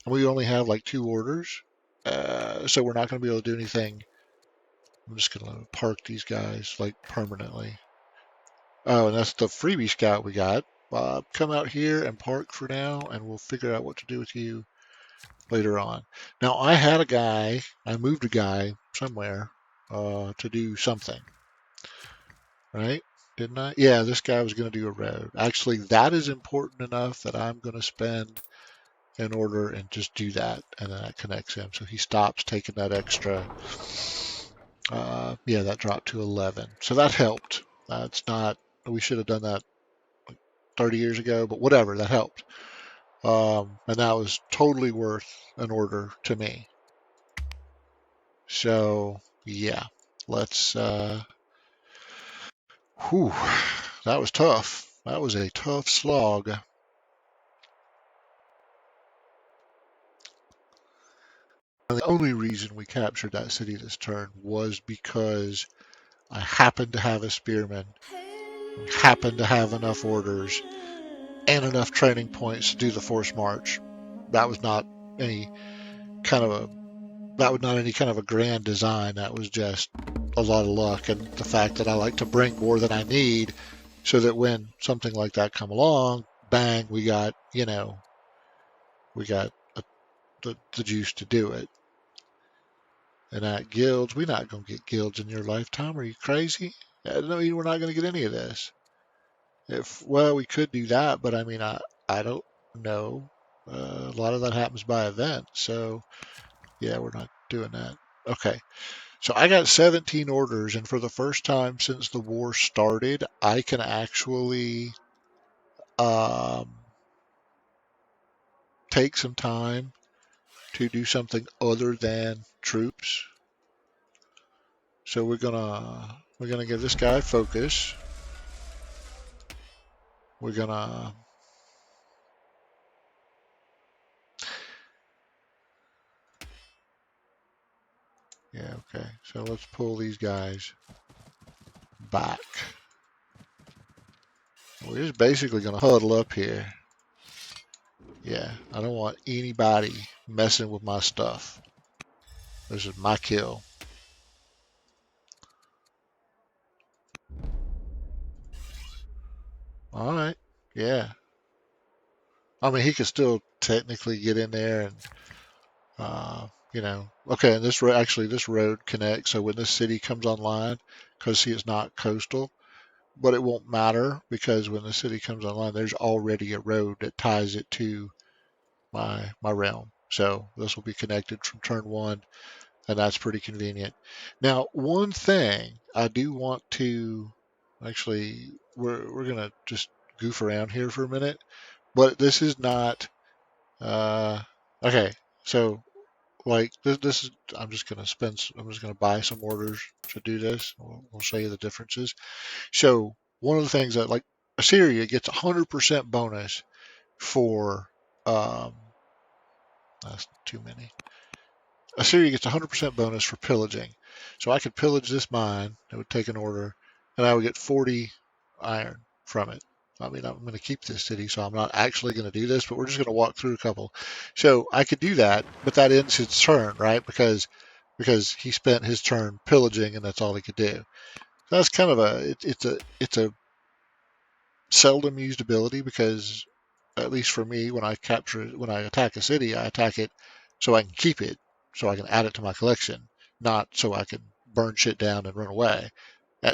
we only have like 2 orders. So we're not going to be able to do anything. I'm just going to park these guys like permanently. Oh, and that's the freebie scout we got. Come out here and park for now, and we'll figure out what to do with you later on. Now, I moved a guy somewhere to do something, right? Didn't I? Yeah, this guy was going to do a road. Actually, that is important enough that I'm going to spend an order and just do that, and then that connects him. So he stops taking that extra. Yeah, that dropped to 11. So that helped. It's not, we should have done that like 30 years ago, but whatever, that helped. And that was totally worth an order to me. So yeah, let's. Whew, that was tough. That was a tough slog. And the only reason we captured that city this turn was because I happened to have a spearman, happened to have enough orders, and enough training points to do the force march. That was not any kind of a that was not any kind of a grand design. That was just a lot of luck and the fact that I like to bring more than I need, so that when something like that come along, bang, we got the juice to do it. And at guilds, we're not going to get guilds in your lifetime. Are you crazy? No, we're not going to get any of this. Well, we could do that, but I mean, I don't know. A lot of that happens by event, so yeah, we're not doing that. Okay, so I got 17 orders, and for the first time since the war started, I can actually um, take some time to do something other than troops. So we're gonna give this guy focus. We're gonna Yeah, okay. So let's pull these guys back. We're just basically gonna huddle up here. Yeah, I don't want anybody messing with my stuff. This is my kill. All right. Yeah. I mean, he could still technically get in there and, okay. And this road connects. So when this city comes online, because see, it's not coastal, but it won't matter because when the city comes online, there's already a road that ties it to my realm. So this will be connected from turn one, and that's pretty convenient. Now, one thing I do want to actually, we're gonna just goof around here for a minute, but this is not uh, okay. So like this is I'm just gonna buy some orders to do this. We'll show you the differences. So one of the things that like Assyria gets 100% bonus for um, that's too many. Assyria gets 100% bonus for pillaging. So I could pillage this mine, it would take an order, and I would get 40 iron from it. I mean, I'm going to keep this city, so I'm not actually going to do this, but we're just going to walk through a couple. So I could do that, but that ends his turn, right? Because he spent his turn pillaging, and that's all he could do. That's kind of it's a seldom used ability because at least for me, when I attack a city, I attack it so I can keep it, so I can add it to my collection, not so I can burn shit down and run away.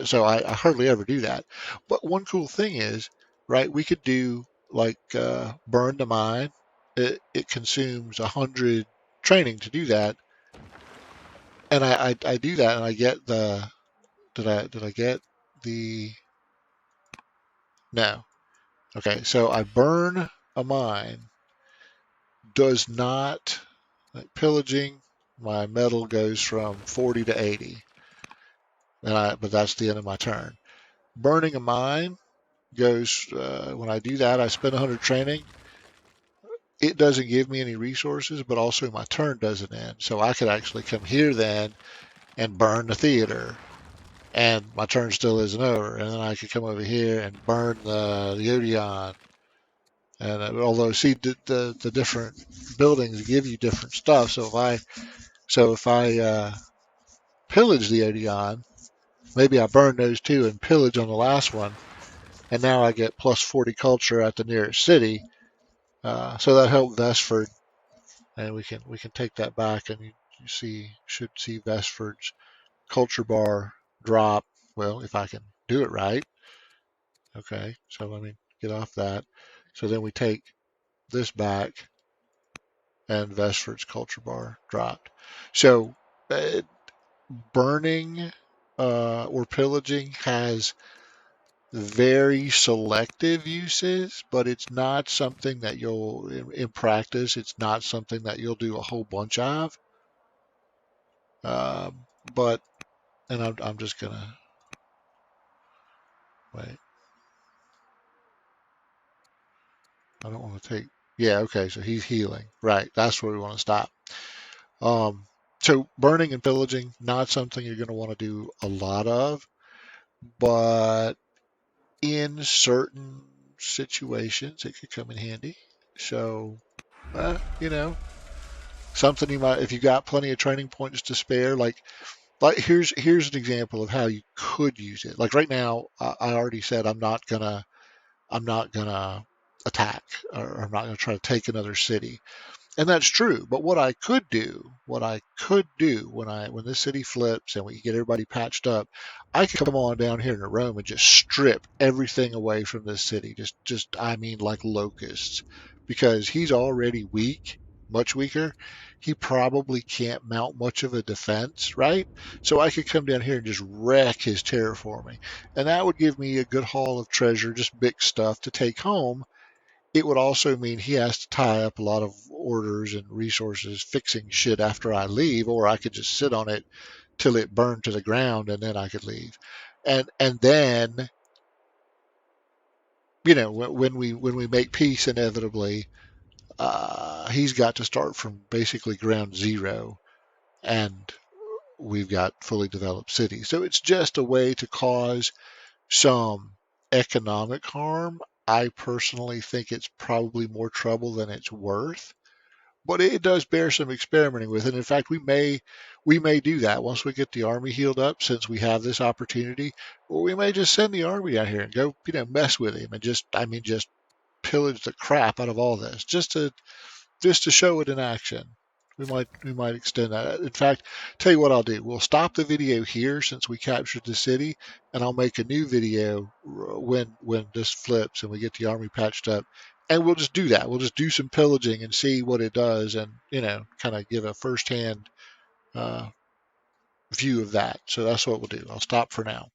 So I hardly ever do that. But one cool thing is, right, we could do like burn the mine. It consumes 100 training to do that, and I do that, and I get the did I get the no. Okay, so I burn a mine does not like pillaging. My metal goes from 40 to 80, but that's the end of my turn. Burning a mine goes when I do that, I spend 100 training. It doesn't give me any resources, but also my turn doesn't end. So I could actually come here then and burn the theater. and my turn still isn't over. And then I could come over here and burn the Odeon. And although, see, the different buildings give you different stuff. So if I pillage the Odeon, maybe I burn those two and pillage on the last one, and now I get plus 40 culture at the nearest city. So that helped Vestford, and we can take that back, and you should see Vestford's culture bar drop. Well, if I can do it right. Okay, so let me get off that. So then we take this back, and Vestford's culture bar dropped. So uh, burning or pillaging has very selective uses, but it's not something that in practice, it's not something that you'll do a whole bunch of. Um, but, and I'm just gonna, wait, I don't want to take, yeah, okay, so he's healing. Right, that's where we want to stop. Um, so burning and pillaging, not something you're going to want to do a lot of, but in certain situations, it could come in handy. So, you know, something you might, if you got plenty of training points to spare, like here's an example of how you could use it. Like right now, I already said I'm not gonna attack, or I'm not gonna try to take another city. And that's true. But what I could do when this city flips and we get everybody patched up, I could come on down here to Rome and just strip everything away from this city. Just I mean like locusts, because he's already weak, much weaker. He probably can't mount much of a defense, right? So I could come down here and just wreck his terraforming, and that would give me a good haul of treasure, just big stuff to take home. It would also mean he has to tie up a lot of orders and resources fixing shit after I leave, or I could just sit on it till it burned to the ground and then I could leave. And then, when we make peace, inevitably, he's got to start from basically ground zero, and we've got fully developed cities. So it's just a way to cause some economic harm. I personally think it's probably more trouble than it's worth, but it does bear some experimenting with. And in fact, we may do that once we get the army healed up. Since we have this opportunity, or we may just send the army out here and go, mess with him, and just pillage the crap out of all this, just to show it in action. We might extend that. In fact, tell you what I'll do. We'll stop the video here since we captured the city, and I'll make a new video when this flips and we get the army patched up, and we'll just do that. We'll just do some pillaging and see what it does, and kind of give a firsthand uh, view of that. So that's what we'll do. I'll stop for now.